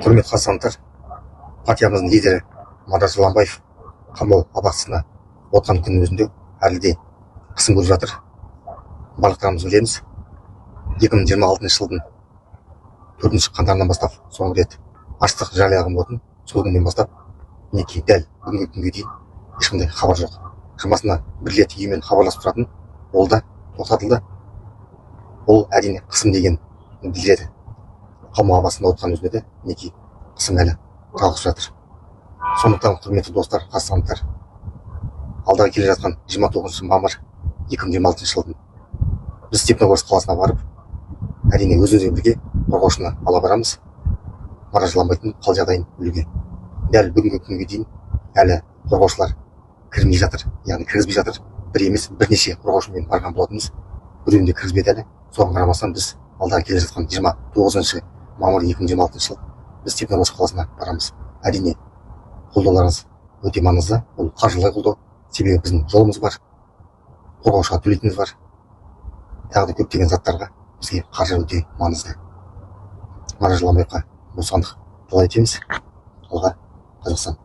Құрметті қазақстандықтар, партиямыздың лидері Марат Жыланбаев қамау абақтысына отқан күннің өзінде әлі де қысым көріп жатыр. Барлықтарымыз білеміз, 2026 жылдың 4 қаңтарынан бастап соңғы рет аштық жариялаған болатын. Сол күннен бастап мінекей дәл бүгінгі күнге дейін ешқандай хабар жоқ. Шамасына бір рет үймен хабарласып тұратын, ол да тоқтатылды. Ол әрине қысым деген білдіреді. Қамау абақтысында отқан өзінде де мінекей қысым әлі жалғасып жатыр. Сондықтан құрметті достар, қазақстандықтар, алдағы келе жатқан 29 мамыр 2026 жылдың біз Степногорск қаласына барып, әрине өзімізбен бірге қорғаушыны ала барамыз. Марат Жыланбайдың қал жағдайын білуге. Дәл бүгінгі күнге дейін әлі қорғаушылар кірмей жатыр, яғни кіргізбей жатыр. Бір емес, бірнеше қорғаушымен барған болатынбыз. Біреуін де кіргізбеді әлі. Соған қарамастан біз алдағы келе жатқан 29 мамыр 2026 жыл біз Степногорск қаласына барамыз. Әрине қолдауларыңыз өте маңызды. Ол қаржылай қолдау. Себебі біздің жолымыз бар, қорғаушыға төлейтініміз бар. Тағы да көптеген заттарға бізге қаржы өте маңызды. Марат Жыланбаевқа бостандық талап етеміз. Алға Қазақстан.